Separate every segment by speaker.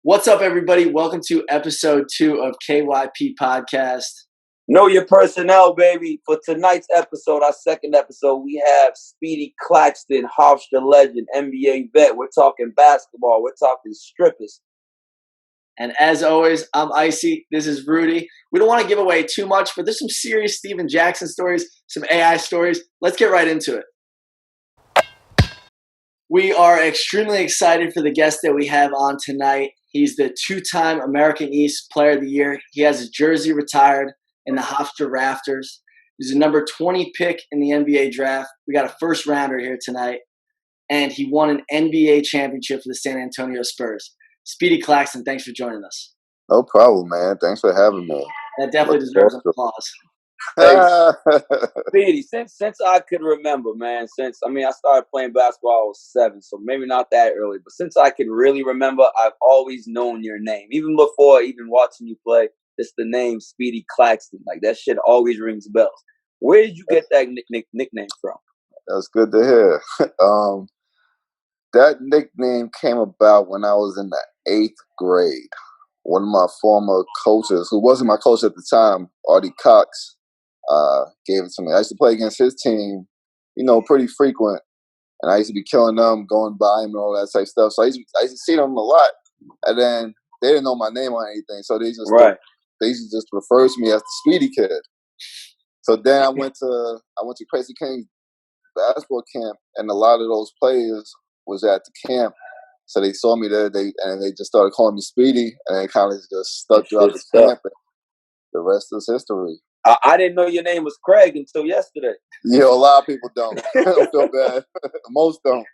Speaker 1: What's up, everybody? Welcome to episode 2 of KYP Podcast.
Speaker 2: Know your personnel, baby. For tonight's episode, our second episode, we have Speedy Claxton, Hofstra legend, NBA vet. We're talking basketball. We're talking strippers.
Speaker 1: And as always, I'm Icy. This is Rudy. We don't want to give away too much, but there's some serious Steven Jackson stories, some AI stories. Let's get right into it. We are extremely excited for the guest that we have on tonight. He's the two-time American East Player of the Year. He has his jersey retired in the Hofstra rafters. He's a number 20 pick in the NBA draft. We got a first rounder here tonight. And he won an NBA championship for the San Antonio Spurs. Speedy Claxton, thanks for joining us.
Speaker 3: No problem, man. Thanks for having me.
Speaker 1: That definitely deserves an applause.
Speaker 2: Hey, Speedy, since I could remember, man, I started playing basketball, I was 7, so maybe not that early, but since I can really remember, I've always known your name. Even before even watching you play, it's the name Speedy Claxton. Like, that shit always rings bells. Where did you get that nickname from?
Speaker 3: That's good to hear. That nickname came about when I was in the 8th grade. One of my former coaches, who wasn't my coach at the time, Artie Cox, gave it to me. I used to play against his team, pretty frequent. And I used to be killing them, going by him and all that type of stuff. So I used to see them a lot. And then they didn't know my name or anything. So they used to just refer to me as the Speedy Kid. So then I went to Crazy King's basketball camp, and a lot of those players was at the camp. So they saw me there, they just started calling me Speedy, and it kind of just stuck throughout the camp. And the rest is history.
Speaker 2: I didn't know your name was Craig until yesterday.
Speaker 3: Yeah, a lot of people don't. I don't feel bad. Most don't.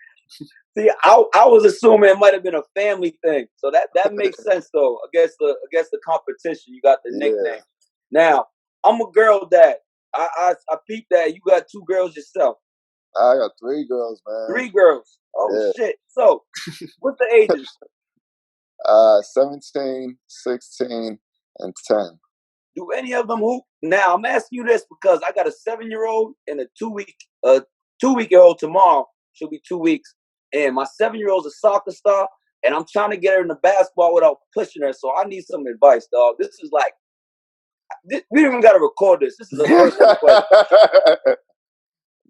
Speaker 2: See, I was assuming it might have been a family thing, so that makes sense though. Against the competition, you got the nickname. Now, I'm a girl dad. I peeped that you got 2 girls yourself.
Speaker 3: I got 3 girls, man.
Speaker 2: 3 girls. Oh yeah. Shit. So, what's the ages?
Speaker 3: 17, 16, and 10.
Speaker 2: Do any of them hoop? Now I'm asking you this because I got a 7-year-old and a 2-week-old tomorrow. She'll be 2 weeks, and my 7-year-old's a soccer star, and I'm trying to get her into basketball without pushing her. So I need some advice, dog. This is like, we don't even got to record this. This is a personal question.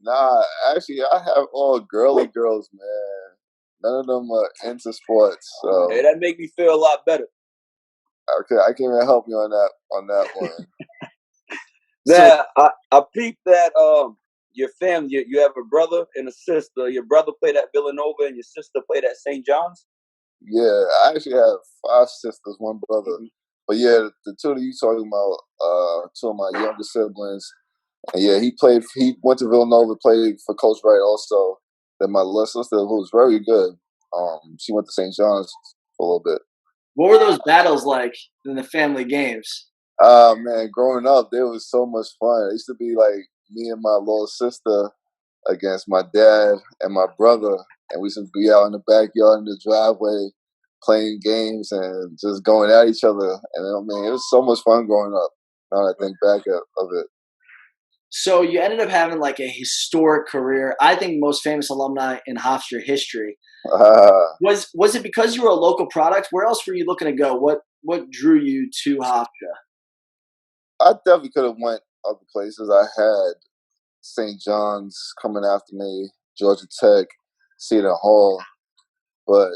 Speaker 3: Nah, actually, I have all girly girls, man. None of them are into sports. So
Speaker 2: hey, that make me feel a lot better.
Speaker 3: Okay, I can even help you on that one.
Speaker 2: Now, I peeped that your family, you have a brother and a sister. Your brother played at Villanova and your sister played at St. John's?
Speaker 3: Yeah, I actually have 5 sisters, 1 brother. Mm-hmm. But yeah, the 2 that you talking about, 2 of my younger siblings. And yeah, he went to Villanova, played for Coach Wright also. Then my little sister, who was very good, she went to St. John's for a little bit.
Speaker 1: What were those battles like in the family games?
Speaker 3: Man, growing up, there was so much fun. It used to be like me and my little sister against my dad and my brother, and we used to be out in the backyard in the driveway playing games and just going at each other. And I mean, it was so much fun growing up. Now that I think back of it.
Speaker 1: So you ended up having like a historic career. I think most famous alumni in Hofstra history. Was it because you were a local product? Where else were you looking to go? What drew you to Hofstra?
Speaker 3: I definitely could have went other places. I had St. John's coming after me, Georgia Tech, Seton Hall, but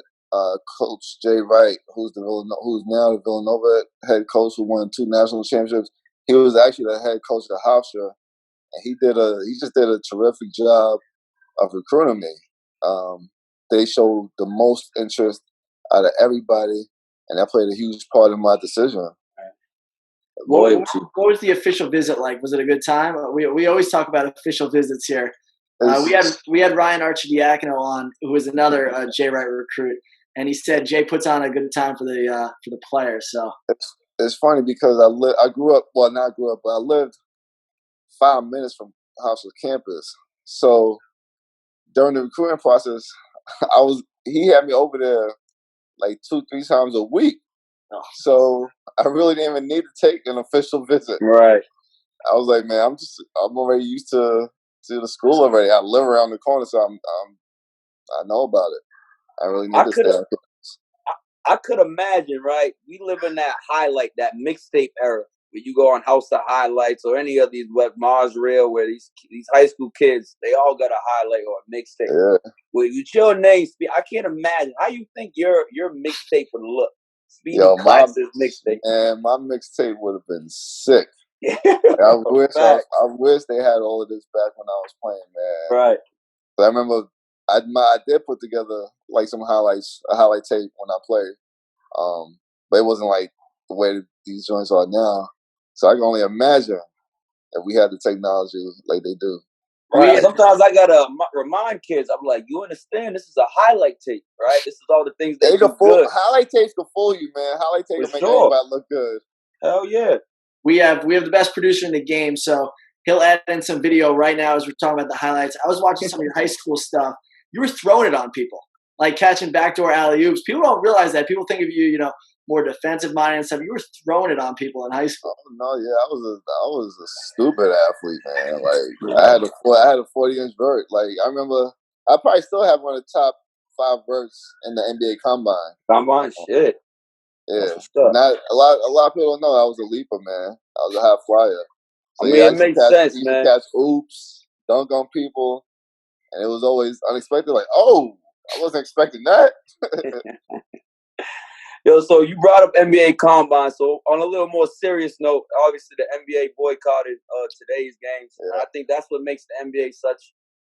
Speaker 3: Coach Jay Wright, who's now the Villanova head coach, who won 2 national championships, he was actually the head coach of Hofstra, and he just did a terrific job of recruiting me. They showed the most interest out of everybody, and that played a huge part in my decision.
Speaker 1: What was the official visit like? Was it a good time? We always talk about official visits here. We had Ryan Archidiakono on, who was another Jay Wright recruit, and he said Jay puts on a good time for the players. So
Speaker 3: it's funny because I grew up. Well, not grew up, but I lived 5 minutes from Hofstra campus. So during the recruiting process, he had me over there like 2-3 times a week. Oh. So I really didn't even need to take an official visit.
Speaker 2: Right.
Speaker 3: I was like, man, I'm already used to the school already. I live around the corner, so I know about it. I really need to stay on campus.
Speaker 2: I could imagine, right? We live in that highlight, that mixtape era, where you go on Hofstra Highlights or any of these web Mars Reel, where these high school kids, they all got a highlight or a mixtape.
Speaker 3: Yeah.
Speaker 2: With your name, I can't imagine how you think your mixtape would look. Speedy Claxton's mixtape.
Speaker 3: Man, my mixtape would have been sick.
Speaker 2: Yeah.
Speaker 3: I wish they had all of this back when I was playing, man.
Speaker 2: Right.
Speaker 3: But I remember I did put together like some highlights, a highlight tape when I played. But it wasn't like the way these joints are now. So I can only imagine if we had the technology like they do.
Speaker 2: Right. Sometimes I gotta remind kids. I'm like, you understand? This is a highlight tape, right? This is all the things they do good.
Speaker 3: Highlight tapes can fool you, man. Highlight tapes can make anybody look good.
Speaker 2: Hell yeah.
Speaker 1: We have the best producer in the game, so he'll add in some video right now as we're talking about the highlights. I was watching some of your high school stuff. You were throwing it on people, like catching backdoor alley-oops. People don't realize that. People think of you, more defensive minded and stuff. You were throwing it on people in high school.
Speaker 3: Oh, no, yeah, I was a stupid athlete, man. Like I had a 40-inch vert. Like I remember, I probably still have one of the top 5 verts in the NBA combine.
Speaker 2: Combine, shit.
Speaker 3: Yeah, not a lot of people don't know I was a leaper, man. I was a high flyer. So,
Speaker 2: it makes sense, man.
Speaker 3: Catch oops, dunk on people, and it was always unexpected. Like, oh, I wasn't expecting that.
Speaker 2: Yo, so you brought up NBA Combine. So on a little more serious note, obviously the NBA boycotted today's games. Yeah. And I think that's what makes the NBA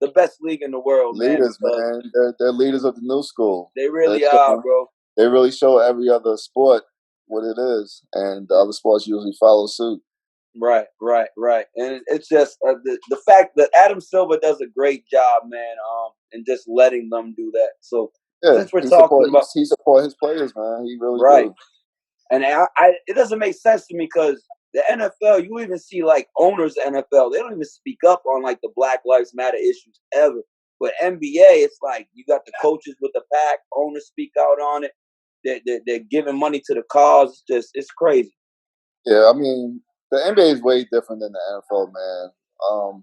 Speaker 2: the best league in the world,
Speaker 3: leaders, man. They're leaders of the new school.
Speaker 2: They really are, bro.
Speaker 3: They really show every other sport what it is, and the other sports usually follow suit.
Speaker 2: Right. And it's just the fact that Adam Silver does a great job, man, and just letting them do that. So since we're talking about,
Speaker 3: he supports his players, man. He really
Speaker 2: right.
Speaker 3: do.
Speaker 2: And it doesn't make sense to me because the NFL, you even see like owners of NFL, they don't even speak up on like the Black Lives Matter issues ever. But NBA, it's like you got the coaches with the pack, owners speak out on it. They're giving money to the cause. It's crazy.
Speaker 3: Yeah, I mean, the NBA is way different than the NFL, man.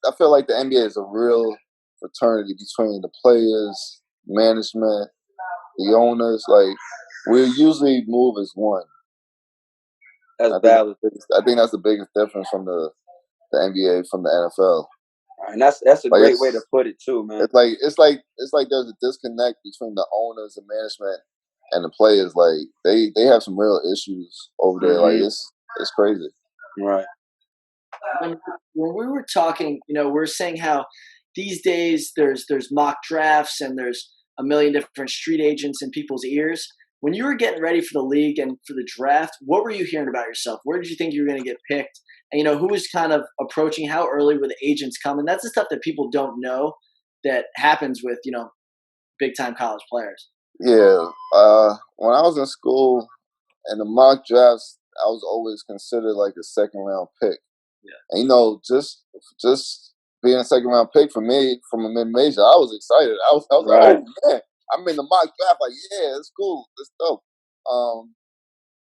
Speaker 3: I feel like the NBA is a real fraternity between the players, management, the owners. Like we usually move as one.
Speaker 2: That's valid.
Speaker 3: I think that's the biggest difference from the NBA from the NFL.
Speaker 2: And that's a great way to put it too, man.
Speaker 3: It's like there's a disconnect between the owners and management and the players. Like they have some real issues over there. Like it's crazy.
Speaker 2: Right.
Speaker 1: When we were talking, we're saying how these days there's mock drafts and there's a million different street agents in people's ears. When you were getting ready for the league and for the draft, what were you hearing about yourself? Where did you think you were going to get picked? And, who was kind of approaching? How early were the agents coming? That's the stuff that people don't know that happens with, big-time college players.
Speaker 3: Yeah. When I was in school and the mock drafts, I was always considered like a second-round pick. Yeah. And, just being a second-round pick for me from a mid-major, I was excited. I was
Speaker 2: right.
Speaker 3: Like, oh, man. I'm in the mock draft, like, yeah, it's cool. It's dope.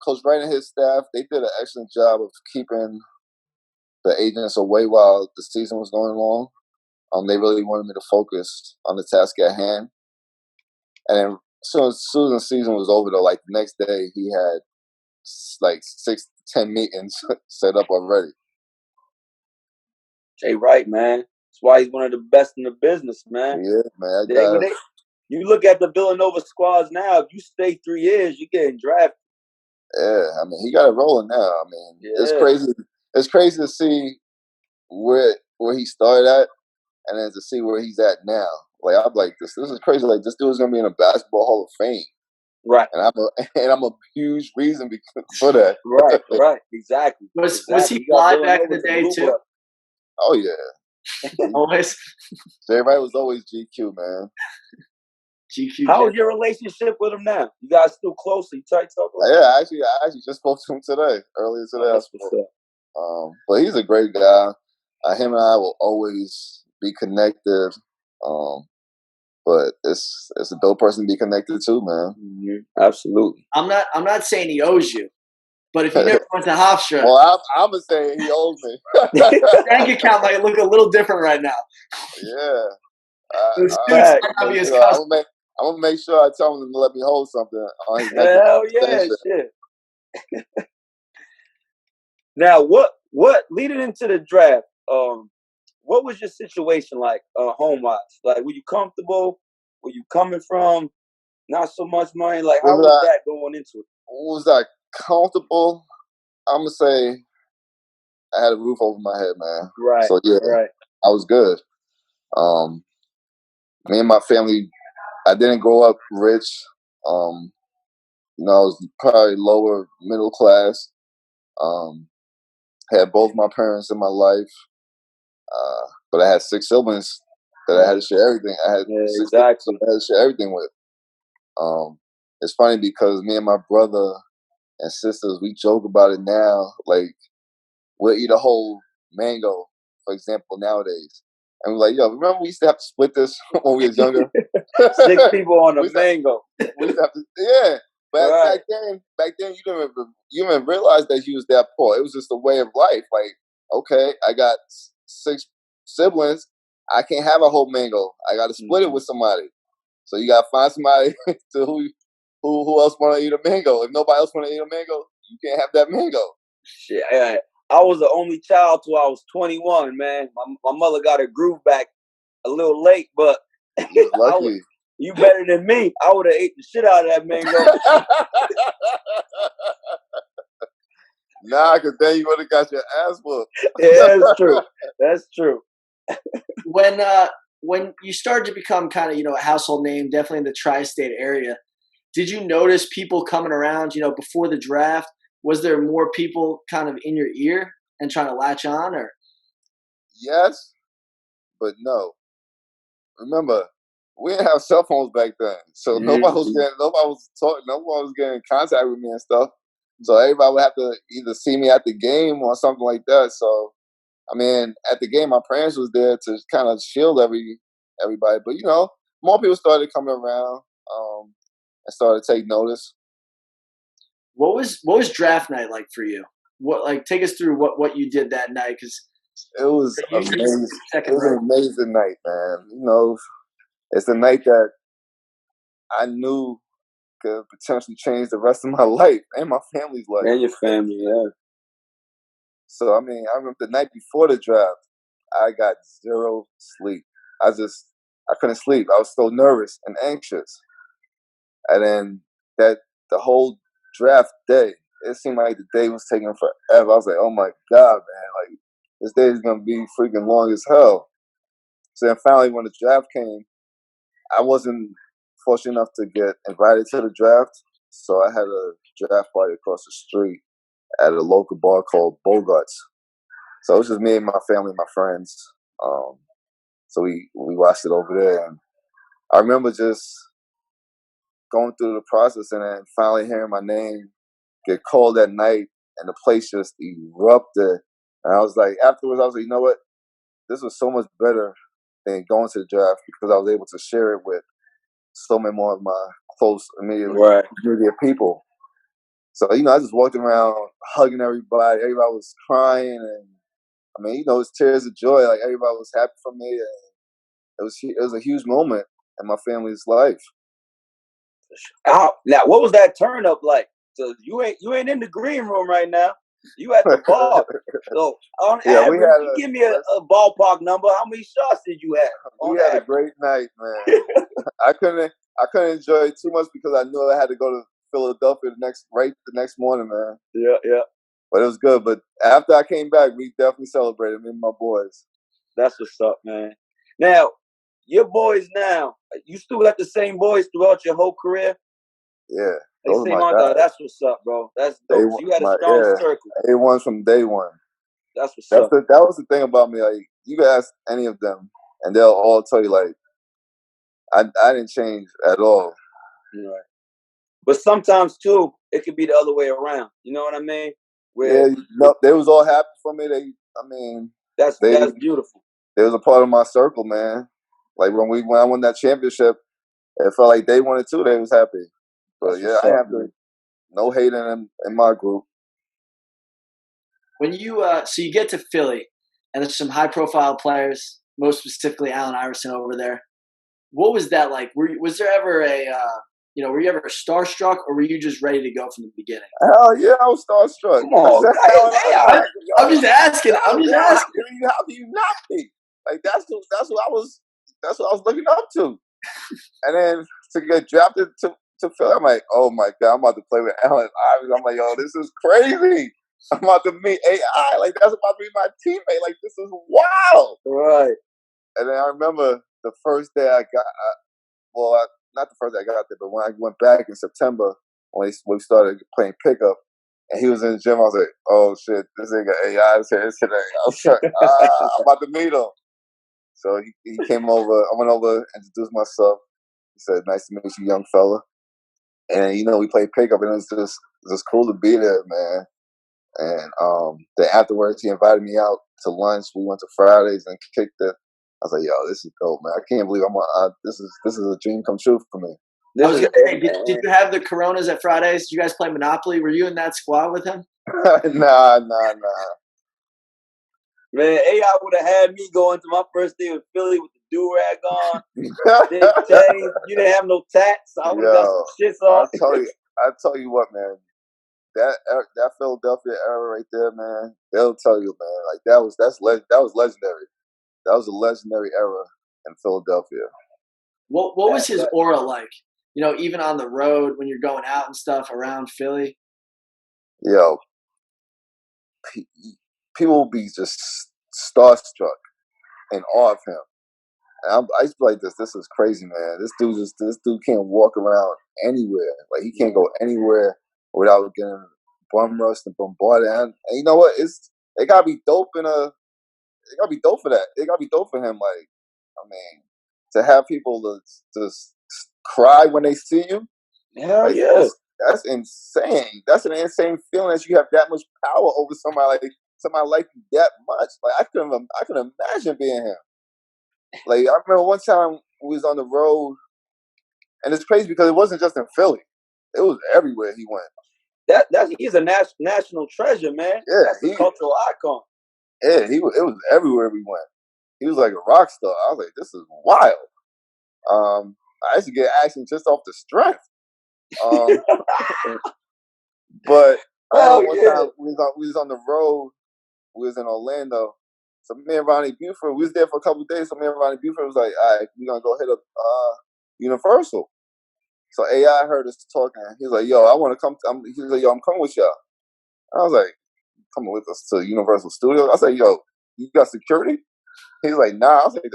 Speaker 3: Coach Wright and his staff, they did an excellent job of keeping the agents away while the season was going along. They really wanted me to focus on the task at hand. And then as soon as the season was over, though, like the next day, he had like 6 to 10 meetings set up already.
Speaker 2: Jay Wright, man. That's why he's one of the best in the business, man.
Speaker 3: Yeah, man.
Speaker 2: You look at the Villanova squads now, if you stay 3 years, you're getting drafted.
Speaker 3: Yeah, I mean, he got it rolling now. I mean, It's crazy. It's crazy to see where he started at and then to see where he's at now. Like, I'm like, this is crazy. Like, this dude is going to be in a basketball Hall of Fame.
Speaker 2: Right.
Speaker 3: And I'm a huge reason for that.
Speaker 2: Right. Exactly.
Speaker 1: Was he fly back in the day, too?
Speaker 3: Oh, yeah.
Speaker 1: Always.
Speaker 3: Jay Wright was always GQ, man.
Speaker 1: GQ.
Speaker 2: How is your relationship with him now? You guys still close? You tight talk?
Speaker 3: Yeah, I actually just spoke to him earlier today. But he's a great guy. Him and I will always be connected. But it's a dope person to be connected to, man.
Speaker 2: Mm-hmm. Absolutely.
Speaker 1: I'm not saying he owes you, but if you never went to Hofstra,
Speaker 3: well, I'm gonna say he owes me.
Speaker 1: Bank account might look a little different right now.
Speaker 3: Yeah. I'm gonna make sure I tell him to let me hold something on his neck.
Speaker 2: Hell yeah, shit. Now, what leading into the draft? What was your situation like, home wise? Like, were you comfortable? Were you coming from not so much money? Like, how was that going into it?
Speaker 3: Was I comfortable? I'm gonna say I had a roof over my head, man.
Speaker 2: Right.
Speaker 3: So yeah,
Speaker 2: right.
Speaker 3: I was good. Me and my family, I didn't grow up rich. You know, I was probably lower middle class. Had both my parents in my life, but I had 6 siblings that I had to share everything. I had 6 siblings that I had to share everything with. It's funny because me and my brother and sisters, we joke about it now. Like, we'll eat a whole mango, for example, nowadays. And we're like, yo, remember we used to have to split this when we was younger?
Speaker 2: 6 people on a mango.
Speaker 3: We used to have to, yeah. But
Speaker 2: right.
Speaker 3: back then you didn't realize that he was that poor. It was just a way of life. Like, okay, I got 6 siblings. I can't have a whole mango. I got to split it with somebody. So you got to find somebody to who else want to eat a mango. If nobody else want to eat a mango, you can't have that mango.
Speaker 2: Shit, I was the only child till I was 21, man. My mother got her groove back a little late, but
Speaker 3: you was lucky.
Speaker 2: You better than me. I would have ate the shit out of that mango.
Speaker 3: Nah, because then you would have got your ass whooped.
Speaker 2: Yeah, that's true. That's true.
Speaker 1: When you started to become kind of, a household name, definitely in the tri-state area, did you notice people coming around, before the draft? Was there more people kind of in your ear and trying to latch on, or?
Speaker 3: Yes, but no. Remember, we didn't have cell phones back then, so nobody was getting in contact with me and stuff. So everybody would have to either see me at the game or something like that. So, I mean, at the game, my parents was there to kind of shield everybody. But more people started coming around and started to take notice.
Speaker 1: What was draft night like for you? Take us through what you did that night, because
Speaker 3: it was amazing. It was an amazing night, man. It's a night that I knew could potentially change the rest of my life and my family's life.
Speaker 2: And your family, yeah.
Speaker 3: So, I mean, I remember the night before the draft, I got 0 sleep. I couldn't sleep. I was so nervous and anxious. And then the whole draft day, it seemed like the day was taking forever. I was like, oh my God, man, like, this day is going to be freaking long as hell. So then finally, when the draft came, I wasn't fortunate enough to get invited to the draft. So I had a draft party across the street at a local bar called Bogart's. So it was just me and my family and my friends. So we watched it over there. And I remember just going through the process and then finally hearing my name get called that night, and the place just erupted. And I was like, afterwards, I was like, you know what? This was so much better than going to the draft because I was able to share it with so many more of my close, immediate people. So, I just walked around hugging everybody. Everybody was crying. And, I mean, it was tears of joy. Like, everybody was happy for me. And it was a huge moment in my family's life.
Speaker 2: Now, what was that turn up like? So you ain't in the green room right now. You at the bar. So on average, give me a ballpark number. How many shots did you have?
Speaker 3: We had a great night, man. I couldn't enjoy it too much because I knew I had to go to Philadelphia the next morning, man.
Speaker 2: Yeah.
Speaker 3: But it was good. But after I came back, we definitely celebrated, me and my boys.
Speaker 2: That's what's up, man. Now, your boys now, you still got the same boys throughout your whole career?
Speaker 3: Yeah.
Speaker 2: That's what's up, bro. That's dope. So you had a strong circle.
Speaker 3: A1 from day one.
Speaker 2: That's what's up.
Speaker 3: That was the thing about me. Like, you can ask any of them, and they'll all tell you, like, I didn't change at all.
Speaker 2: Right. But sometimes, too, it could be the other way around. You know what I mean?
Speaker 3: They was all happy for me.
Speaker 2: That's beautiful.
Speaker 3: They was a part of my circle, man. Like, when I won that championship, it felt like they wanted too. They was happy. But I have no hate in my group.
Speaker 1: When you so you get to Philly, and there's some high-profile players, most specifically Allen Iverson over there. What was that like? Was there ever were you ever starstruck, or were you just ready to go from the beginning?
Speaker 3: Hell yeah, I was starstruck.
Speaker 2: Come on,
Speaker 3: I said, hell,
Speaker 2: hey,
Speaker 1: I'm, I'm just asking. I'm just
Speaker 3: how
Speaker 1: asking.
Speaker 3: do you not be? Like that's what I was looking up to. And then to get drafted to Philly, I'm like, oh my God, I'm about to play with Allen Iverson. I'm like, yo, this is crazy. I'm about to meet AI. Like, that's about to be my teammate. Like, this is wild.
Speaker 2: Right.
Speaker 3: And then I remember the first day I got, not the first day I got there, but when I went back in September, when we started playing pickup, and he was in the gym, I was like, oh shit, this nigga AI is here today. I was like, I'm about to meet him. So he came over. I went over, introduced myself. He said, nice to meet you, young fella. And, we played pickup, and it was just cool to be there, man. And then afterwards, he invited me out to lunch. We went to Fridays and kicked it. I was like, yo, this is dope, man. I can't believe this is a dream come true for me.
Speaker 1: I was going to say, did you have the Coronas at Fridays? Did you guys play Monopoly? Were you in that squad with him?
Speaker 3: Nah.
Speaker 2: Man, AI would have had me go into my first day with Philly with the do-rag on, big chain. You didn't have no tats. So I would have got some shits on.
Speaker 3: I tell you what, man. That Philadelphia era right there, man. They'll tell you, man. Like that was legendary. That was a legendary era in Philadelphia.
Speaker 1: What was his aura like? Even on the road when you're going out and stuff around Philly.
Speaker 3: Yo, people will be just starstruck in awe of him. And I used to be like, this is crazy, man. This dude can't walk around anywhere. Like he can't go anywhere without getting bum rushed and bombarded. And you know what? It gotta be dope it gotta be dope for that. It gotta be dope for him. Like, I mean, to have people just cry when they see you.
Speaker 2: Hell yeah.
Speaker 3: That's insane. That's an insane feeling that you have that much power over somebody like you that much. Like I couldn't imagine being him. Like I remember one time we was on the road, and it's crazy because it wasn't just in Philly; it was everywhere he went.
Speaker 2: He's a national treasure, man.
Speaker 3: Yeah,
Speaker 2: that's a cultural icon.
Speaker 3: Yeah, it was everywhere we went. He was like a rock star. I was like, this is wild. I used to get action just off the strength. But one time we was on the road. We was in Orlando. So me and Ronnie Buford, we was there for a couple of days. So me and Ronnie Buford was like, all right, we're going to go hit up Universal. So AI heard us talking. He was like, yo, I want to come. He was like, yo, I'm coming with y'all. I was like, coming with us to Universal Studios? I said, yo, you got security? He's like, nah. I was like,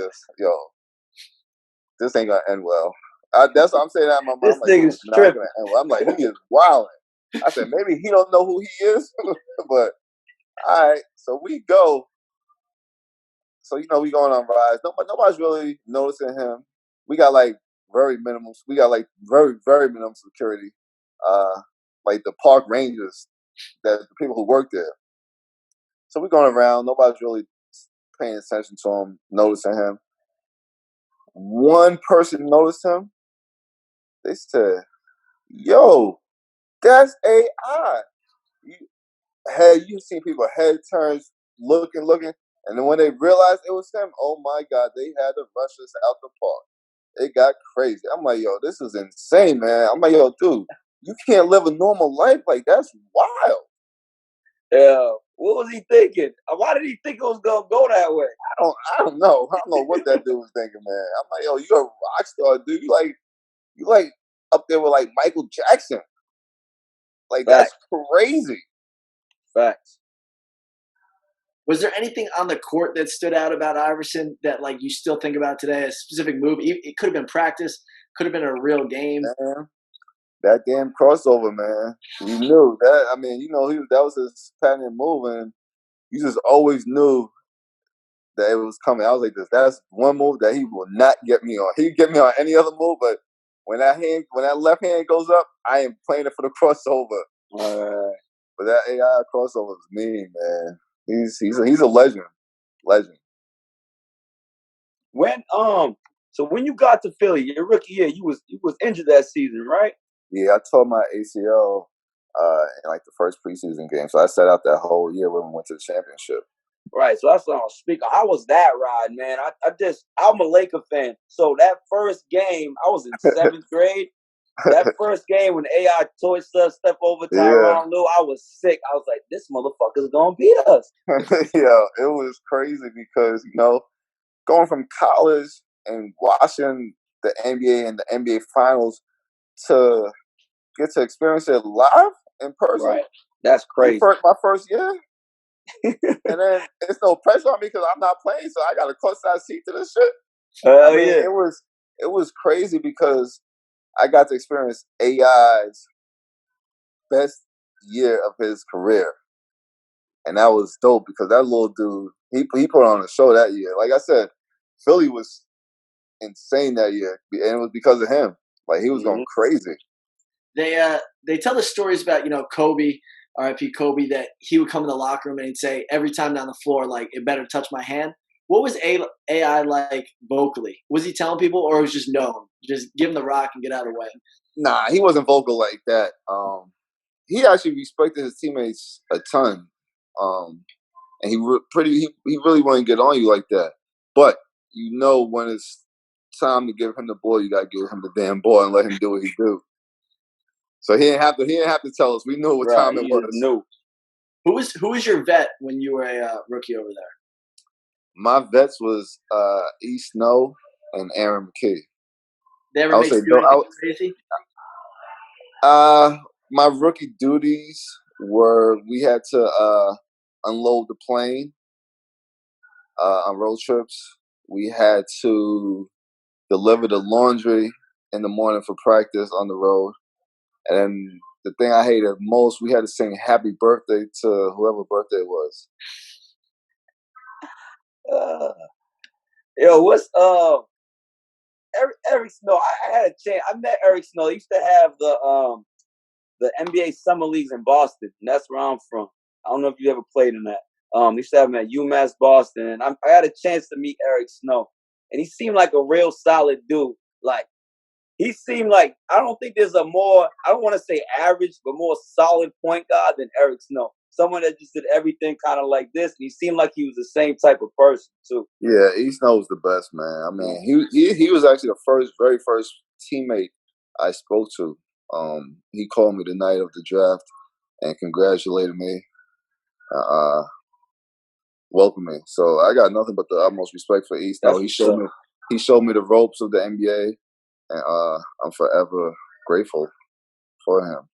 Speaker 3: this ain't going to end well. That's what I'm saying. That my mom,
Speaker 2: this nigga's tripping.
Speaker 3: I'm like, he is wilding. I said, maybe he don't know who he is, but all right. So we go. So we going on rides. Nobody's really noticing him. We got like very minimum. We got like very very minimum security. Like the park rangers, the people who work there. So we're going around. Nobody's really paying attention to him, noticing him. One person noticed him. They said, "Yo, that's AI." You seen people head turns, looking, and then when they realized it was him, oh my God, they had to rush us out the park. It got crazy. I'm like, yo, this is insane, man. I'm like, yo, dude, you can't live a normal life like that's wild.
Speaker 2: Yeah. What was he thinking? Why did he think it was gonna go that way?
Speaker 3: I don't know. I don't know what that dude was thinking, man. I'm like, yo, you're a rock star, dude. You like up there with like Michael Jackson. Like that's crazy.
Speaker 2: Facts.
Speaker 1: Was there anything on the court that stood out about Iverson that like you still think about today? A specific move? It could have been practice, could have been a real game.
Speaker 3: Man, that damn crossover, man. You knew that. I mean, that was his patented move, and you just always knew that it was coming. I was like, that's one move that he will not get me on. He can get me on any other move, but when that left hand goes up, I am playing it for the crossover. But that AI crossover is mean, man. He's a legend. Legend.
Speaker 2: So when you got to Philly, your rookie year, you was injured that season, right?
Speaker 3: Yeah, I tore my ACL in like the first preseason game. So I sat out that whole year when we went to the championship.
Speaker 2: Right, so that's what I was speaking. How was that ride, man? I'm a Laker fan. So that first game, I was in 7th grade. That first game when AI torched us, step over
Speaker 3: Yeah.
Speaker 2: Tyronn Lue, I was sick. I was like, this motherfucker's gonna beat us.
Speaker 3: Yeah, it was crazy because, going from college and watching the NBA and the NBA finals to get to experience it live in person.
Speaker 2: Right. That's crazy.
Speaker 3: My first year. And then it's no pressure on me because I'm not playing, so I got a courtside seat to this shit.
Speaker 2: Hell
Speaker 3: yeah. It was crazy because I got to experience AI's best year of his career. And that was dope because that little dude, he put on a show that year. Like I said, Philly was insane that year, and it was because of him. Like, he was going crazy.
Speaker 1: They tell the stories about Kobe, R.I.P. Kobe, that he would come in the locker room and he'd say every time down the floor, like, it better touch my hand. What was AI like vocally? Was he telling people, or it was just known? Just give him the rock and get out of the way.
Speaker 3: Nah, he wasn't vocal like that. He actually respected his teammates a ton, and he really wouldn't get on you like that. But when it's time to give him the ball, you gotta give him the damn ball and let him do what he do. So he didn't have to tell us. We knew what time it was.
Speaker 2: Knew.
Speaker 1: Who was your vet when you were a rookie over there?
Speaker 3: My vets was E. Snow and Aaron McKee.
Speaker 1: They ever make you do anything crazy?
Speaker 3: My rookie duties were we had to unload the plane on road trips. We had to deliver the laundry in the morning for practice on the road. And the thing I hated most, we had to sing happy birthday to whoever birthday it was.
Speaker 2: What's Eric Snow? I had a chance. I met Eric Snow. He used to have the NBA summer leagues in Boston, and that's where I'm from. I don't know if you ever played in that. He used to have them at UMass Boston, and I had a chance to meet Eric Snow, and he seemed like a real solid dude. Like, he seemed like, I don't think there's a more, I don't want to say average, but more solid point guard than Eric Snow. Someone that just did everything kind of like this, and he seemed like he was the same type of person too.
Speaker 3: Yeah, E. Snow was the best, man. I mean, he was actually the very first teammate I spoke to. He called me the night of the draft and congratulated me, welcomed me. So I got nothing but the utmost respect for E. Snow. He showed me the ropes of the NBA, and I'm forever grateful for him.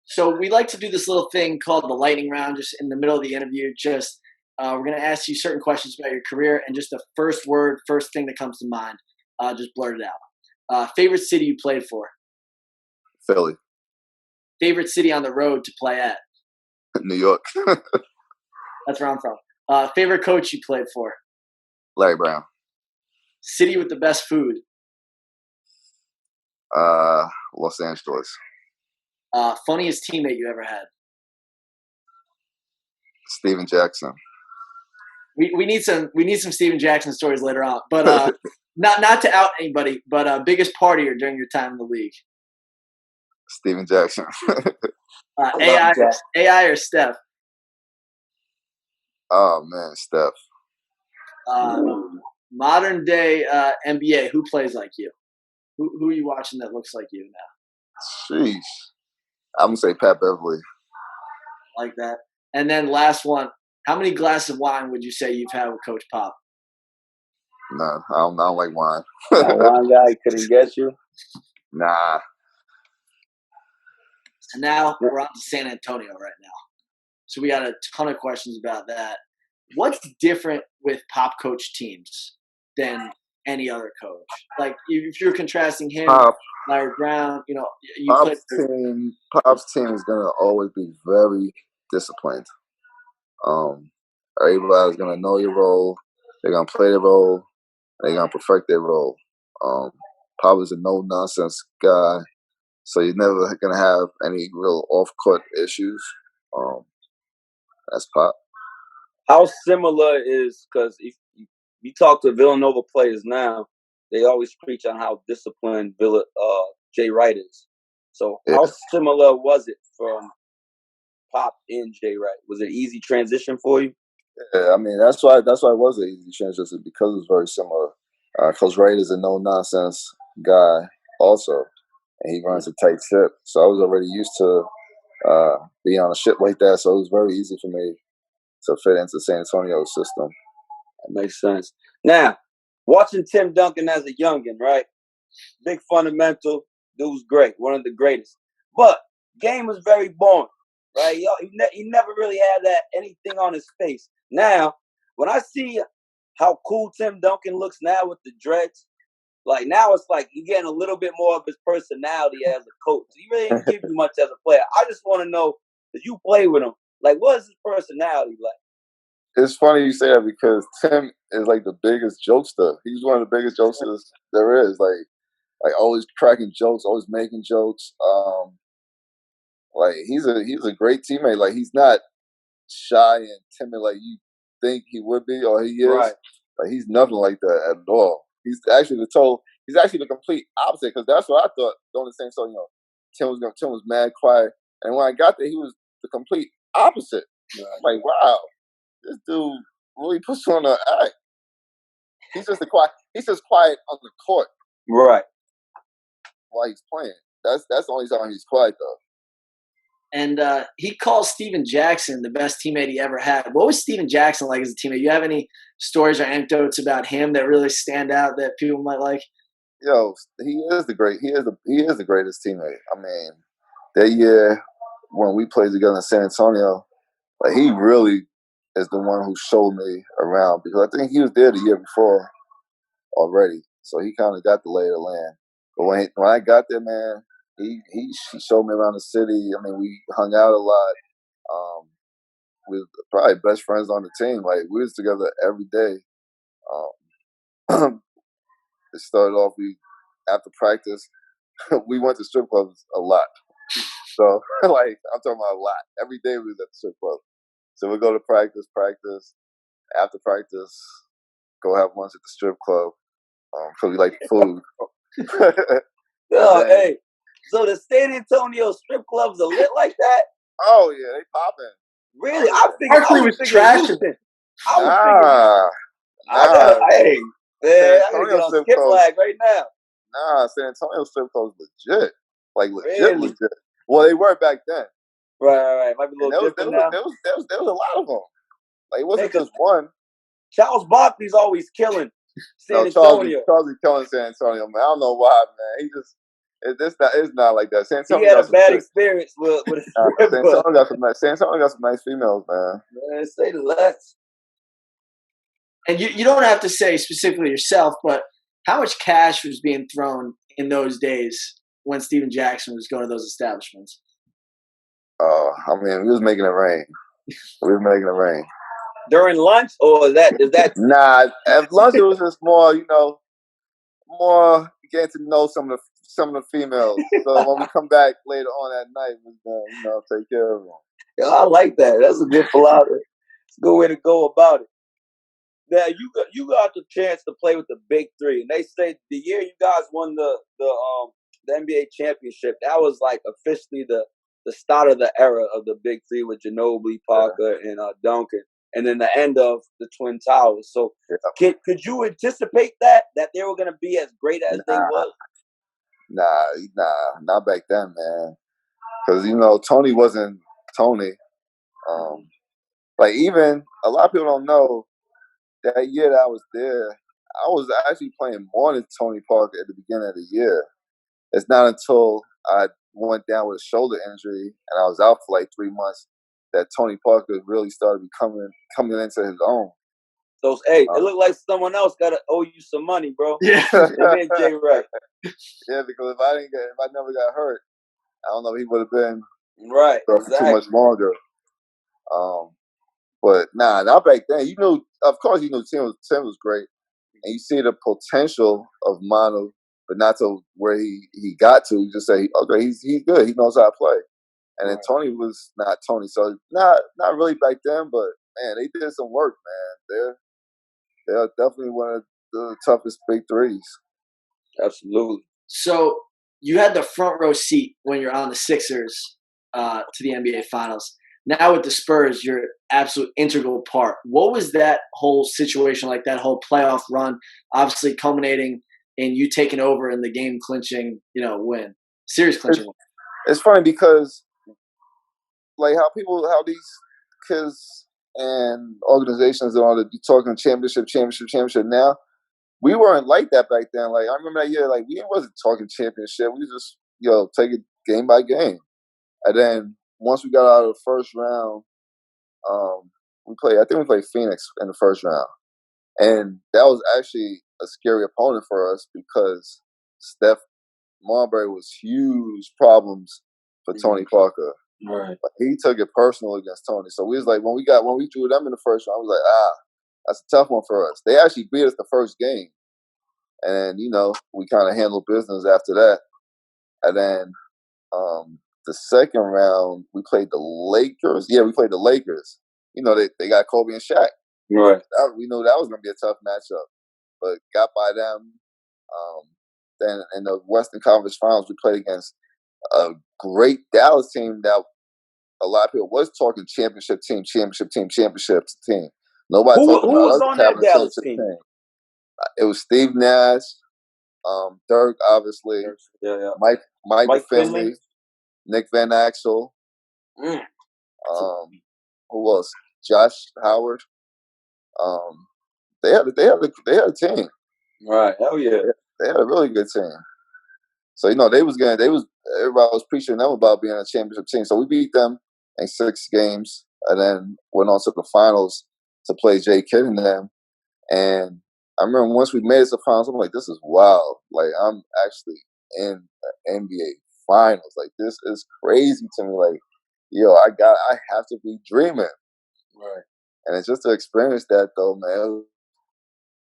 Speaker 1: So we like to do this little thing called the lightning round, just in the middle of the interview. Just we're going to ask you certain questions about your career, and just the first thing that comes to mind, just blurt it out. Favorite city you played for?
Speaker 3: Philly.
Speaker 1: Favorite city on the road to play at?
Speaker 3: New York.
Speaker 1: That's where I'm from. Favorite coach you played for?
Speaker 3: Larry Brown.
Speaker 1: City with the best food?
Speaker 3: Los Angeles.
Speaker 1: Funniest teammate you ever had?
Speaker 3: Steven Jackson.
Speaker 1: We need some Steven Jackson stories later on, but not to out anybody, but biggest partier during your time in the league?
Speaker 3: Steven Jackson.
Speaker 1: AI or Steph?
Speaker 3: Oh man, Steph.
Speaker 1: Modern day NBA, who plays like you? Who are you watching that looks like you now?
Speaker 3: Sheesh. I'm gonna say Pat Beverly.
Speaker 1: Like that. And then last one, how many glasses of wine would you say you've had with Coach Pop?
Speaker 3: No, I don't like wine.
Speaker 2: Wine guy couldn't get you?
Speaker 3: Nah.
Speaker 1: And now we're on to San Antonio right now. So we got a ton of questions about that. What's different with Pop coach teams than any other coach? Like, if you're contrasting him, Larry Brown,
Speaker 3: Pop's team is gonna always be very disciplined. Everybody's gonna know your role. They're gonna play their role. They're gonna perfect their role. Pop is a no nonsense guy, so you're never gonna have any real off court issues. That's Pop.
Speaker 2: How similar is, because if you talk to Villanova players now, they always preach on how disciplined Jay Wright is. So how similar was it from Pop and Jay Wright? Was it an easy transition for you?
Speaker 3: Yeah, I mean that's why it was an easy transition because it's very similar. Coach Wright is a no nonsense guy also, and he runs a tight ship. So I was already used to being on a ship like that. So it was very easy for me to fit into San Antonio's system.
Speaker 2: That makes sense. Now, watching Tim Duncan as a youngin, right? Big fundamental, dude's great, one of the greatest. But game was very boring, right? He never really had that anything on his face. Now, when I see how cool Tim Duncan looks now with the dreads, like now it's like you're getting a little bit more of his personality as a coach. He really didn't give you much as a player. I just want to know that you play with him. Like, what is his personality like?
Speaker 3: It's funny you say that because Tim is like the biggest jokester. He's one of the biggest jokesters there is. Like always cracking jokes, always making jokes. Like he's a great teammate. Like he's not shy and timid like you think he would be or he is.
Speaker 2: Right.
Speaker 3: Like he's nothing like that at all. He's actually the complete opposite because that's what I thought going the same. So Tim was mad quiet, and when I got there, he was the complete opposite.
Speaker 2: Right.
Speaker 3: I'm like, wow, this dude really puts on an act. He's just quiet on the court
Speaker 2: Right.
Speaker 3: while he's playing. That's the only time he's quiet though.
Speaker 1: And he calls Steven Jackson the best teammate he ever had. What was Steven Jackson like as a teammate? You have any stories or anecdotes about him that really stand out that people might like?
Speaker 3: Yo, he is the greatest teammate. I mean, that year when we played together in San Antonio, like he really is the one who showed me around because I think he was there the year before already, so he kind of got the lay of the land. But when I got there, man, he showed me around the city. I mean, we hung out a lot. We were probably best friends on the team. Like we was together every day. It started off after practice, we went to strip clubs a lot. So like I'm talking about a lot. Every day we was at the strip club. So we go to practice. After practice, go have lunch at the strip club because we like food.
Speaker 2: Oh, hey. So the San Antonio strip clubs are lit like that?
Speaker 3: Oh yeah, they popping.
Speaker 2: Really?
Speaker 1: Berkeley was trashing.
Speaker 3: Nah.
Speaker 2: Hey, man, I gotta get on Skip Flag right now.
Speaker 3: Nah, San Antonio strip clubs legit. Like
Speaker 2: Really?
Speaker 3: legit. Well, they were back then.
Speaker 2: Right. Might be a little different now.
Speaker 3: There was a lot of them. Like it wasn't just one.
Speaker 2: Charles Barkley's always killing San Antonio.
Speaker 3: Charles killing San Antonio, man. I don't know why, man. It's not like that. San Antonio
Speaker 2: he had a bad experience with his
Speaker 3: San Antonio got some nice females, man.
Speaker 2: Man, say less.
Speaker 1: And you don't have to say specifically yourself, but how much cash was being thrown in those days when Steven Jackson was going to those establishments?
Speaker 3: I mean, we was making it rain.
Speaker 2: During lunch, or is that?
Speaker 3: Nah, at lunch it was just more, more getting to know some of the females. So when we come back later on that night, we're gonna, take care of them.
Speaker 2: Yeah, I like that. That's a good philosophy. It's a good way to go about it. Now you got the chance to play with the Big Three, and they say the year you guys won the NBA championship, that was like officially the start of the era of the Big Three with Ginobili, Parker, and Duncan, and then the end of the Twin Towers. So, could you anticipate that they were going to be as great as they was?
Speaker 3: Nah, not back then, man. Because Tony wasn't Tony. Like even a lot of people don't know that year that I was there, I was actually playing more than Tony Parker at the beginning of the year. It's not until I went down with a shoulder injury and I was out for like 3 months that Tony Parker really started coming into his own.
Speaker 2: So, hey, it looked like someone else got to owe you some money, bro.
Speaker 1: Yeah.
Speaker 2: Jay Wright.
Speaker 3: Yeah, because if I never got hurt, I don't know if he would have been
Speaker 2: right
Speaker 3: for too much longer. But not back then. Of course, Tim was great, and you see the potential of Manu, but not to where he got to. You just say, okay, he's good. He knows how to play. And then Tony was not Tony, so not really back then. But man, they did some work, man. They're definitely one of the toughest Big Threes.
Speaker 2: Absolutely.
Speaker 1: So you had the front row seat when you're on the Sixers to the NBA Finals. Now with the Spurs, you're absolute integral part. What was that whole situation like? That whole playoff run, obviously culminating in you taking over in the game clinching, win, series clinching win.
Speaker 3: It's funny because like how these kids and organizations and all that be talking championship now. We weren't like that back then. Like I remember that year, like we wasn't talking championship. We just take it game by game. And then once we got out of the first round, I think we played Phoenix in the first round. And that was actually a scary opponent for us because Steph Marbury was huge problems for Tony Parker.
Speaker 2: Right.
Speaker 3: But he took it personal against Tony. So we was like, when we drew them in the first round, I was like, that's a tough one for us. They actually beat us the first game. And, we kind of handled business after that. And then the second round, we played the Lakers. Yeah, we played the Lakers. They got Kobe and Shaq.
Speaker 2: Right.
Speaker 3: We knew that was going to be a tough matchup. But got by them. Then in the Western Conference Finals, we played against a great Dallas team that a lot of people was talking championship team. Nobody
Speaker 2: Who
Speaker 3: talked about
Speaker 2: was
Speaker 3: us
Speaker 2: on
Speaker 3: having
Speaker 2: that
Speaker 3: a
Speaker 2: Dallas
Speaker 3: championship
Speaker 2: team?
Speaker 3: team. It was Steve Nash, Dirk, obviously,
Speaker 2: Yeah.
Speaker 3: Mike Finley, Nick Van Axel.
Speaker 2: Mm.
Speaker 3: Who else? Josh Howard. They had a team.
Speaker 2: Right. Hell yeah.
Speaker 3: They had a really good team. So everybody was preaching them about being a championship team. So we beat them in 6 games, and then went on to the finals to play Jay Kidd and them. And I remember once we made it to the finals, I'm like, this is wild. Like I'm actually in the NBA finals. Like this is crazy to me. Like, I have to be dreaming.
Speaker 2: Right.
Speaker 3: And it's just to experience that though, man.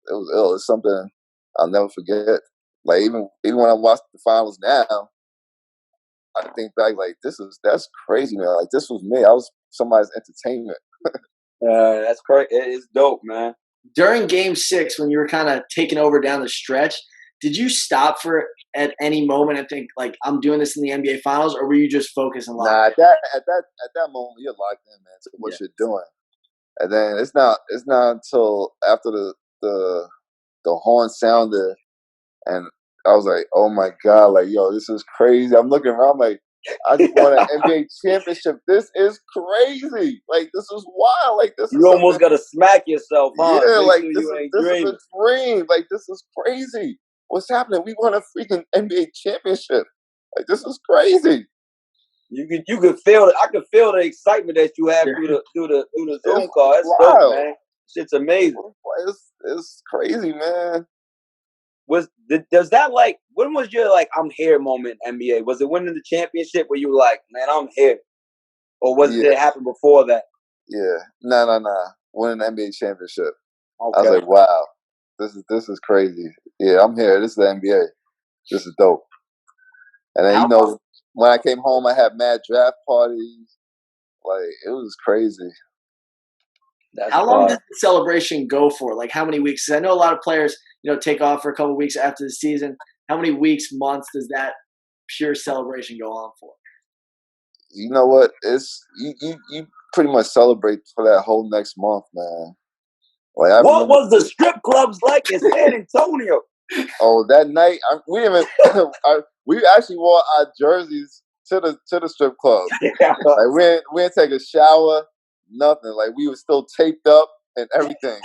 Speaker 3: It was ill. It's something I'll never forget. Like even when I watch the finals now, I think back like that's crazy, man. Like this was me. I was somebody's entertainment.
Speaker 2: That's crazy. It's dope, man.
Speaker 1: During Game 6, when you were kind of taking over down the stretch, did you stop at any moment and think like I'm doing this in the NBA Finals, or were you just focused and locked?
Speaker 3: Nah, at that moment you're locked in, man, to what you're doing. And then it's not until after the horn sounded and I was like, oh my God, like this is crazy. I'm looking around like I just won an NBA championship. This is crazy. Like this is wild. Like this
Speaker 2: you almost gotta smack yourself, huh?
Speaker 3: Yeah, like
Speaker 2: sure
Speaker 3: this is a dream. Like this is crazy. What's happening? We won a freaking NBA championship. Like this is crazy.
Speaker 2: You could feel it. I could feel the excitement that you have through the Zoom call. That's dope, man. Shit's amazing.
Speaker 3: It's crazy, man.
Speaker 2: Does that like when was your like I'm here moment in NBA? Was it winning the championship where you were like, man, I'm here? Or did it happen before that?
Speaker 3: Yeah. Nah. Winning the NBA championship.
Speaker 2: Okay.
Speaker 3: I was like, wow, this is crazy. Yeah, I'm here. This is the NBA. This is dope. And then when I came home, I had mad draft parties. Like it was crazy.
Speaker 1: How long does the celebration go for? Like how many weeks? 'Cause I know a lot of players, take off for a couple of weeks after the season. How many weeks, months does that pure celebration go on for?
Speaker 3: You know what? It's you pretty much celebrate for that whole next month, man. Like
Speaker 2: what was the strip clubs like in San Antonio?
Speaker 3: Oh, that night we actually wore our jerseys to the strip club. Like we didn't take a shower, nothing. Like we were still taped up and everything.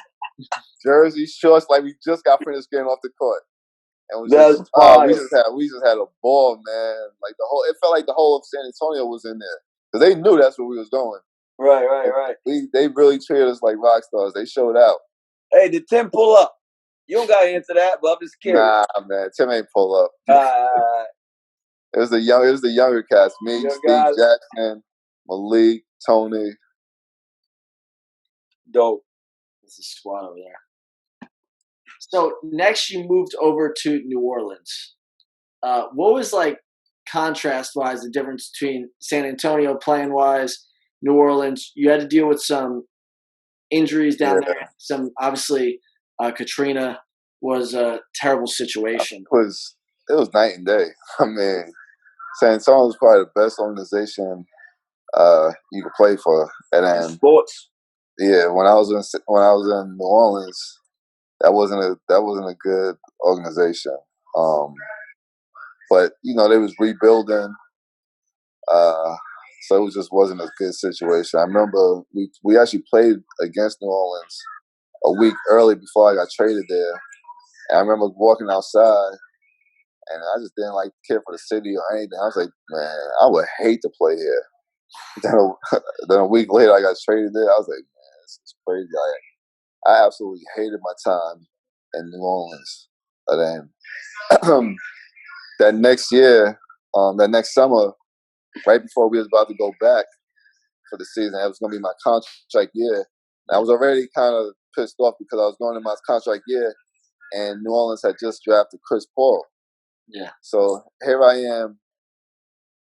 Speaker 3: Jersey shorts, like we just got finished getting off the court. And we just had a ball, man. Like it felt like the whole of San Antonio was in there. Because they knew that's where we was going.
Speaker 2: Right.
Speaker 3: They really treated us like rock stars. They showed out.
Speaker 2: Hey, did Tim pull up? You don't got to answer that, but I'm just curious.
Speaker 3: Nah, man. Tim ain't pull up. It was the younger cast. Me, Steve Jackson, Malik, Tony.
Speaker 2: Dope.
Speaker 1: This is squad over there. So next you moved over to New Orleans. What was like contrast-wise the difference between San Antonio playing-wise, New Orleans? You had to deal with some injuries down there. Some obviously Katrina was a terrible situation.
Speaker 3: It was night and day. I mean, San Antonio was probably the best organization you could play for. And then
Speaker 2: sports.
Speaker 3: Yeah, when I was in New Orleans, that wasn't a good organization. But they was rebuilding, so it just wasn't a good situation. I remember we actually played against New Orleans a week early before I got traded there. And I remember walking outside, and I just didn't care for the city or anything. I was like, man, I would hate to play here. Then a week later, I got traded there. I was like, man, this is crazy. I absolutely hated my time in New Orleans. But then that next year, that next summer, right before we was about to go back for the season, it was going to be my contract year. And I was already kind of pissed off because I was going in my contract year, and New Orleans had just drafted Chris Paul.
Speaker 1: Yeah.
Speaker 3: So here I am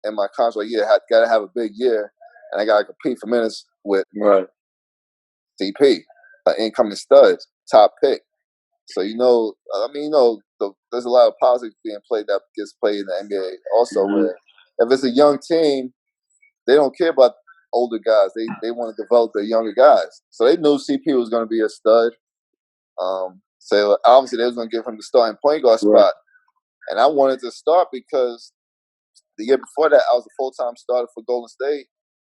Speaker 3: in my contract year. Got to have a big year, and I got to compete for minutes with DP, an incoming stud, top pick. So there's a lot of politics being played that gets played in the NBA also.
Speaker 2: Mm-hmm.
Speaker 3: Where if it's a young team, they don't care about older guys. They want to develop their younger guys. So they knew CP was going to be a stud. So obviously they was going to give him the starting point guard spot, and I wanted to start because the year before that I was a full-time starter for Golden State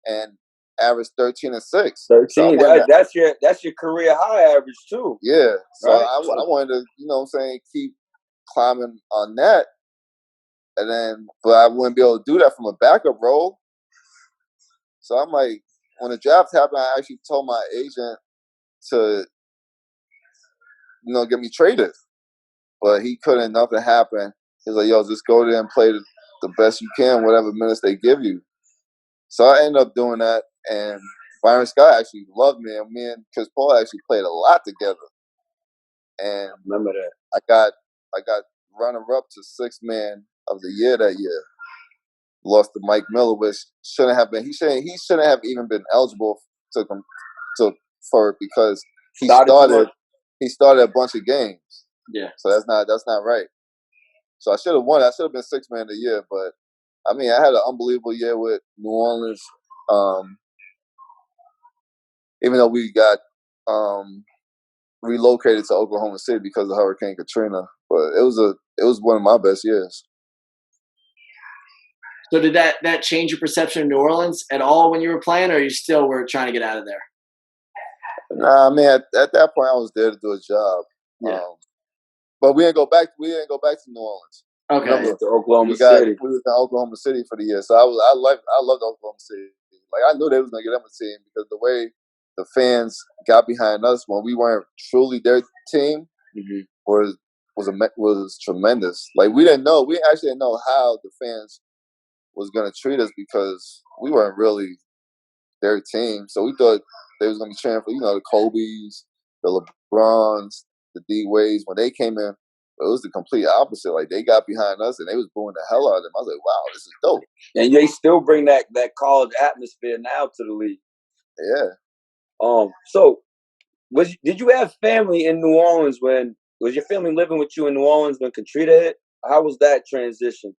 Speaker 3: and averaged 13 and 6.
Speaker 2: 13.
Speaker 3: So
Speaker 2: that's your career high average too.
Speaker 3: Yeah. So
Speaker 2: right?
Speaker 3: I wanted to, keep climbing on that. And but I wouldn't be able to do that from a backup role. So I'm like, when the draft happened, I actually told my agent to, get me traded. But he couldn't, nothing happened. He was like, yo, just go there and play the best you can, whatever minutes they give you. So I ended up doing that, and Byron Scott actually loved me, and me and Chris Paul actually played a lot together. And
Speaker 2: I remember that.
Speaker 3: I got runner-up to sixth man of the year that year. Lost to Mike Miller, which shouldn't have been. He shouldn't have even been eligible for it because he started a bunch of games.
Speaker 1: Yeah.
Speaker 3: So that's not right. So I should have won. I should have been sixth man of the year, but I had an unbelievable year with New Orleans. Even though we got relocated to Oklahoma City because of Hurricane Katrina, but it was one of my best years.
Speaker 1: So did that change your perception of New Orleans at all when you were playing, or you still were trying to get out of there?
Speaker 3: Nah, at that point I was there to do a job.
Speaker 1: Yeah.
Speaker 3: But we didn't go back. We didn't go back to New Orleans.
Speaker 1: Okay.
Speaker 2: Remember, to Oklahoma City.
Speaker 3: We was in Oklahoma City for the year, so I loved Oklahoma City. I knew they was gonna get them a team because the way the fans got behind us when we weren't truly their team was tremendous. We didn't know. We actually didn't know how the fans was gonna treat us because we weren't really their team. So we thought they was gonna be cheering for the Kobe's, the LeBrons, the D Wade's when they came in. But it was the complete opposite. They got behind us and they was booing the hell out of them. I was like, wow, this is dope.
Speaker 2: And they still bring that college atmosphere now to the league.
Speaker 3: Yeah.
Speaker 2: So did you have family in New Orleans was your family living with you in New Orleans when Katrina hit? How was that transition?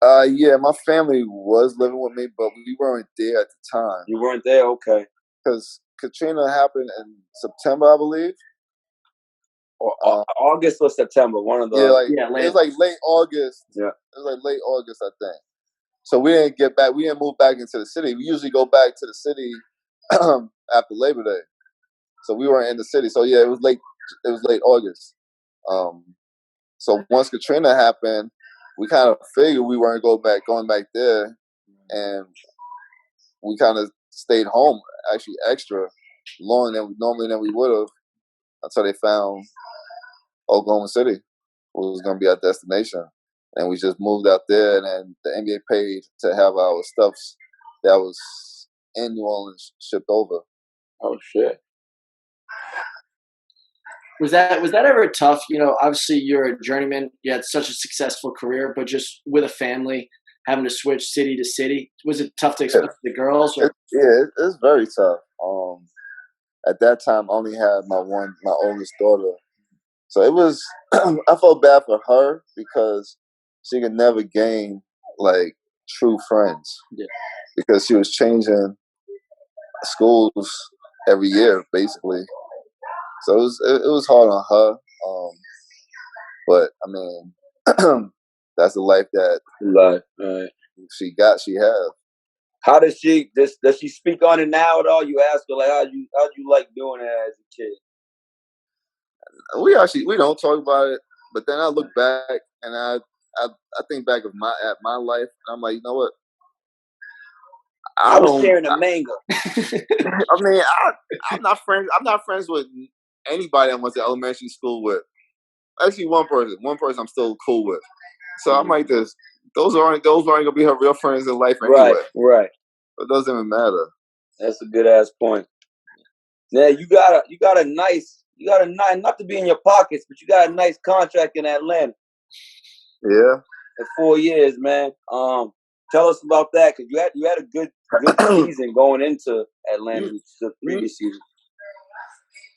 Speaker 3: Yeah, my family was living with me, but we weren't there at the time.
Speaker 2: You weren't there? Okay.
Speaker 3: Because Katrina happened in September, I believe.
Speaker 2: Or August or September, one of the...
Speaker 3: it was late August.
Speaker 2: Yeah.
Speaker 3: It was late August, I think. So we didn't get back. We didn't move back into the city. We usually go back to the city after Labor Day. So we weren't in the city. So yeah, it was late August. So once Katrina happened, we kind of figured we weren't going back there, and we kind of stayed home actually extra longer than we would have until they found Oklahoma City was going to be our destination, and we just moved out there. And then the NBA paid to have our stuff that was in New Orleans shipped over.
Speaker 2: Oh shit.
Speaker 1: Was that ever tough? Obviously you're a journeyman. You had such a successful career, but just with a family, having to switch city to city, was it tough to explain to the girls?
Speaker 3: It's very tough. At that time, I only had my oldest daughter, so it was. I felt bad for her because she could never gain true friends.
Speaker 1: Yeah.
Speaker 3: because she was changing schools every year, basically. So it was hard on her. But I mean, that's the life that
Speaker 2: Right.
Speaker 3: she got. She have.
Speaker 2: How does she speak on it now at all? You ask her like, how'd you like doing it as a kid?
Speaker 3: We don't talk about it, but then I look back and I think back of my life, and I'm like, you know what?
Speaker 2: I was sharing a mango.
Speaker 3: I mean, I'm not friends. I'm not friends with anybody I went to elementary school with. Actually, one person I'm still cool with. So I'm like this. Those aren't gonna be her real friends in life anyway.
Speaker 2: Right.
Speaker 3: It doesn't even matter.
Speaker 2: That's a good ass point. Yeah, you got a nice, not to be in your pockets, but you got a nice contract in Atlanta.
Speaker 3: Yeah.
Speaker 2: For 4 years, man. Tell us about that, because you had a good season going into Atlanta the previous season.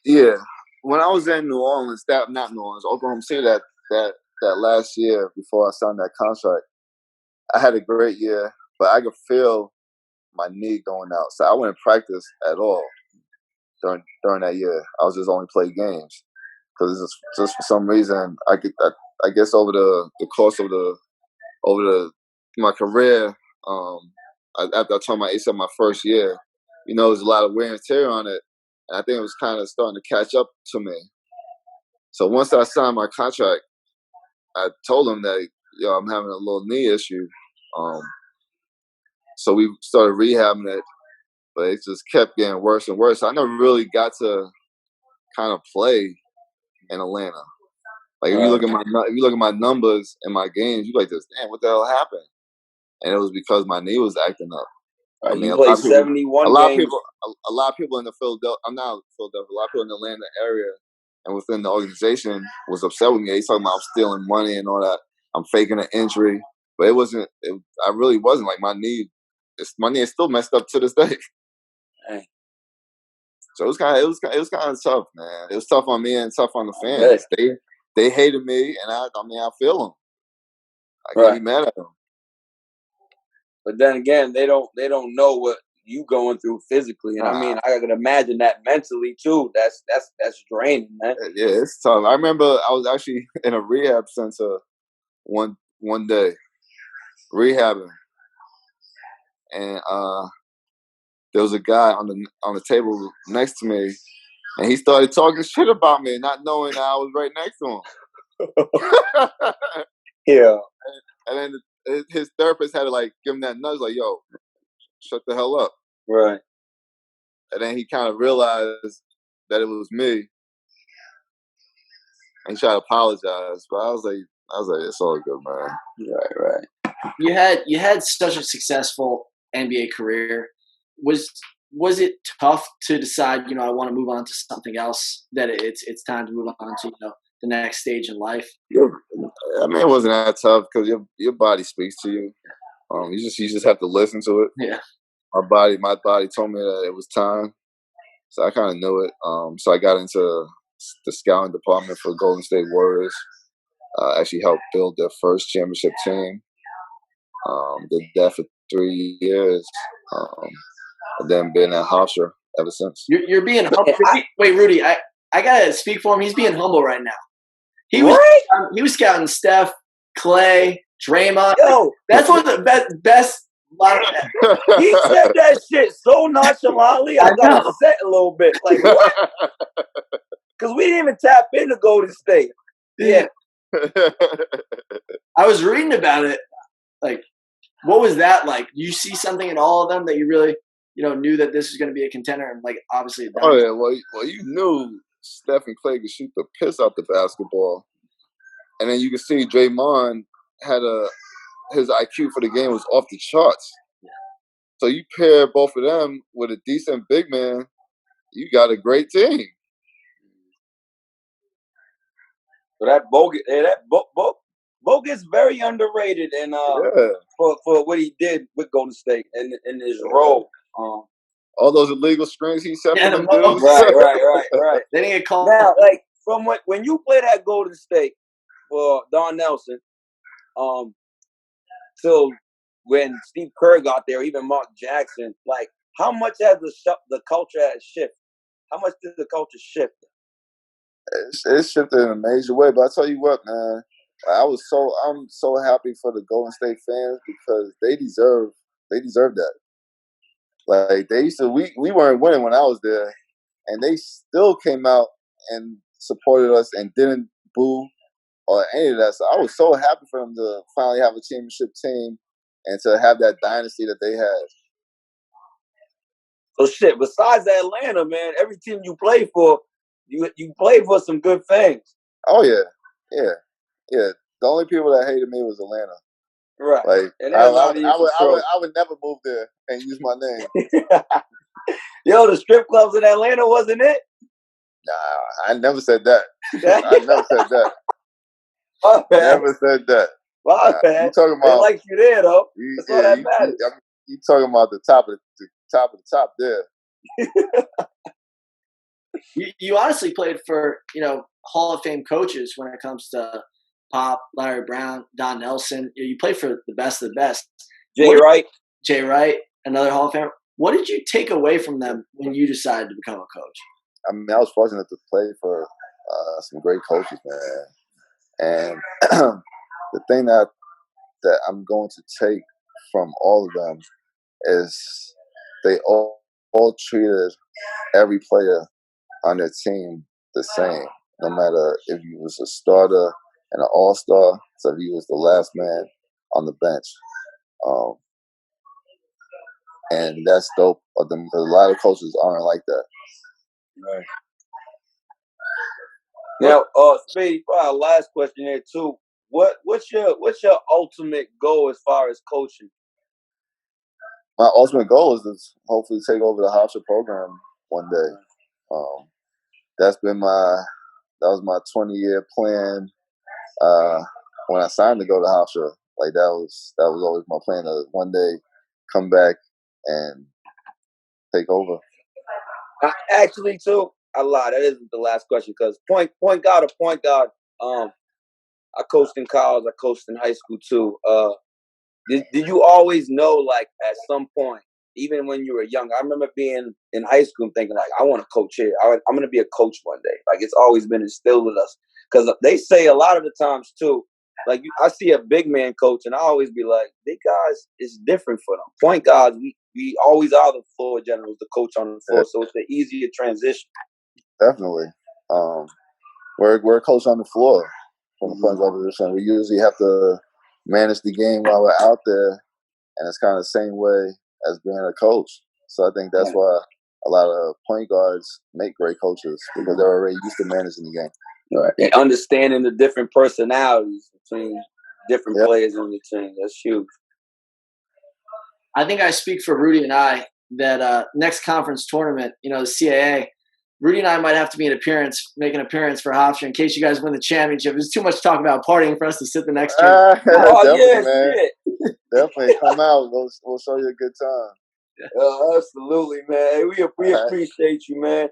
Speaker 3: Yeah. When I was in New Orleans, not New Orleans, Oklahoma City, that last year before I signed that contract, I had a great year, but I could feel my knee going out, so I wouldn't practice at all during that year. I was just only play games because just for some reason I guess over the course of my career, after I tore my ACL my first year, there's a lot of wear and tear on it, and I think it was kind of starting to catch up to me. So once I signed my contract, I told him that I'm having a little knee issue. So we started rehabbing it, but it just kept getting worse and worse. I never really got to kind of play in Atlanta. Like if you look at my numbers and my games, you like this. Damn, what the hell happened? And it was because my knee was acting up.
Speaker 2: I mean, you played 71 games.
Speaker 3: A lot of people in the Philadelphia. I'm not Philadelphia. A lot of people in the Atlanta area and within the organization was upset with me. They talking about I'm stealing money and all that. I'm faking an injury, but it wasn't. I really wasn't. Like my knee is still messed up to this day.
Speaker 2: Dang.
Speaker 3: So it was kind of tough, man. It was tough on me and tough on the fans. Yeah. They hated me, and I feel them. I can't be mad at them.
Speaker 2: But then again, they don't know what you going through physically, and I mean, I can imagine that mentally too. That's draining, man.
Speaker 3: Yeah, it's tough. I remember I was actually in a rehab center one day, rehabbing, and there was a guy on the table next to me, and he started talking shit about me, not knowing that I was right next to him.
Speaker 2: Yeah.
Speaker 3: And then his therapist had to like give him that nudge, like, "Yo, shut the hell up."
Speaker 2: Right.
Speaker 3: And then he kind of realized that it was me, and he tried to apologize. But I was like, it's all good, man.
Speaker 2: Right.
Speaker 1: You had such a successful NBA career. Was it tough to decide, I want to move on to something else, that it's time to move on to, the next stage in life?
Speaker 3: I mean, it wasn't that tough because your body speaks to you. You just have to listen to it.
Speaker 1: Yeah.
Speaker 3: My body told me that it was time, so I kind of knew it. So I got into the scouting department for Golden State Warriors. Actually helped build their first championship team. Did that for 3 years, and then been at Hofstra ever since.
Speaker 1: You're being humble. Wait, Rudy, I gotta speak for him. He's being humble right now. He was scouting Steph, Clay, Draymond.
Speaker 2: Yo,
Speaker 1: that's one of the best.
Speaker 2: He said that shit so nonchalantly. I got upset a little bit. Like what? Because we didn't even tap into Golden State. Yeah.
Speaker 1: I was reading about it. Like, what was that like? You see something in all of them that you really, knew that this was going to be a contender, and like obviously.
Speaker 3: Oh yeah, well, you knew Steph and Clay could shoot the piss out the basketball, and then you could see Draymond had his IQ for the game was off the charts. Yeah. So you pair both of them with a decent big man, you got a great team.
Speaker 2: So that Bogut's very underrated, and for what he did with Golden State and in his role.
Speaker 3: All those illegal strings he set for them dudes.
Speaker 2: Right.
Speaker 1: They didn't get called.
Speaker 2: Now, like from when you played at Golden State for Don Nelson, till when Steve Kerr got there, even Mark Jackson, like how much has the culture has shifted? How much did the culture shift?
Speaker 3: It's shifted in a major way. But I tell you what, man, I'm so happy for the Golden State fans because they deserve that. Like they used to, we weren't winning when I was there, and they still came out and supported us and didn't boo or any of that. So I was so happy for them to finally have a championship team and to have that dynasty that they had.
Speaker 2: So shit, besides Atlanta, man, every team you play for, you play for some good things.
Speaker 3: Oh yeah. The only people that hated me was Atlanta.
Speaker 2: Right.
Speaker 3: Like
Speaker 2: and
Speaker 3: I would never move there and use my name.
Speaker 2: Yo, the strip clubs in Atlanta wasn't it?
Speaker 3: Nah, I never said that. I never said that.
Speaker 2: My bad.
Speaker 3: Never said that.
Speaker 2: My bad.
Speaker 3: You talking
Speaker 2: They
Speaker 3: about?
Speaker 2: like you there though. That's all that matters.
Speaker 3: You talking about the top of the top there.
Speaker 1: You honestly played for, Hall of Fame coaches when it comes to Pop, Larry Brown, Don Nelson. You played for the best of the best. Jay Wright, another Hall of Famer. What did you take away from them when you decided to become a coach?
Speaker 3: I mean, I was fortunate to play for some great coaches, man. And the thing that I'm going to take from all of them is they all treated every player on their team the same, no matter if you was a starter and an all-star, so if you was the last man on the bench. And that's dope of them because a lot of coaches aren't like that.
Speaker 2: Right. Now, Speedy, for our last question here too. What's your ultimate goal as far as coaching?
Speaker 3: My ultimate goal is to hopefully take over the Hofstra program one day. That was my 20-year plan when I signed to go to Hofstra. Like that was always my plan to one day come back and take over.
Speaker 2: Actually, too, I lied. That isn't the last question because point guard or point guard. I coached in college. I coached in high school too. Did you always know, like, at some point, even when you were young? I remember being in high school and thinking, like, I want to coach here. I'm going to be a coach one day. Like, it's always been instilled with us. Because they say a lot of the times, too, like, I see a big man coach, and I always be like, big guys, it's different for them. Point guards, we always are the floor generals, the coach on the floor, so it's an easier transition.
Speaker 3: Definitely. We're a coach on the floor from the point guard position. We usually have to manage the game while we're out there, and it's kind of the same way as being a coach. So I think that's why a lot of point guards make great coaches because they're already used to managing the game.
Speaker 2: Right. And understanding the different personalities between different players on the team. That's huge.
Speaker 1: I think I speak for Rudy and I that next conference tournament, the CAA, Rudy and I might have to make an appearance for Hofstra in case you guys win the championship. There's too much talk about partying for us to sit the next year.
Speaker 3: Definitely, man. Shit. Definitely come out. We'll show you a good time.
Speaker 2: Absolutely, man. We appreciate you, man.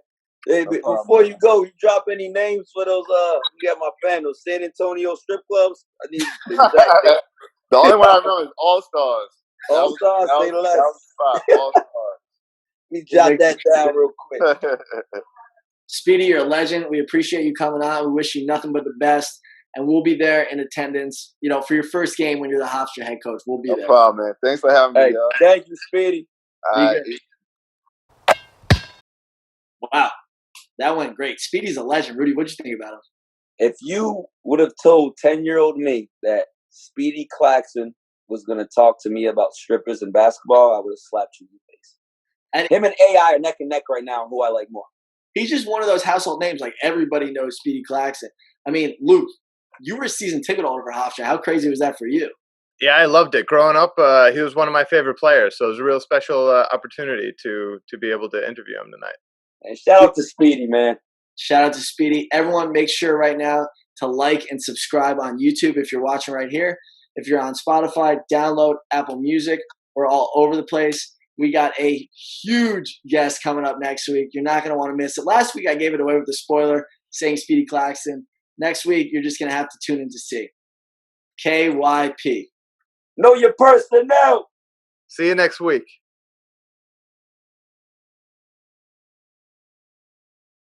Speaker 2: Hey, before you go, you drop any names for those? You got my fan, those San Antonio strip clubs. I need
Speaker 3: the only one I know is All Stars.
Speaker 2: All Stars, say less.
Speaker 3: All Stars.
Speaker 2: We jot that down real quick.
Speaker 1: Speedy, you're a legend. We appreciate you coming on. We wish you nothing but the best. And we'll be there in attendance, for your first game when you're the Hofstra head coach. We'll be there.
Speaker 3: No problem, man. Thanks for having me, y'all.
Speaker 2: Thank you, Speedy.
Speaker 1: Wow. That went great. Speedy's a legend. Rudy, what'd you think about him?
Speaker 2: If you would have told 10-year-old me that Speedy Claxton was going to talk to me about strippers and basketball, I would have slapped you in the face. And him and AI are neck and neck right now on who I like more.
Speaker 1: He's just one of those household names. Like, everybody knows Speedy Claxton. I mean, Luke, you were a season ticket holder for Hofstra. How crazy was that for you?
Speaker 4: Yeah, I loved it. Growing up, he was one of my favorite players, so it was a real special opportunity to be able to interview him tonight.
Speaker 2: And shout out to Speedy, man.
Speaker 1: Shout out to Speedy. Everyone, make sure right now to like and subscribe on YouTube if you're watching right here. If you're on Spotify, download Apple Music. We're all over the place. We got a huge guest coming up next week. You're not going to want to miss it. Last week, I gave it away with a spoiler saying Speedy Claxton. Next week, you're just going to have to tune in to see. KYP.
Speaker 2: Know your personnel.
Speaker 4: See you next week.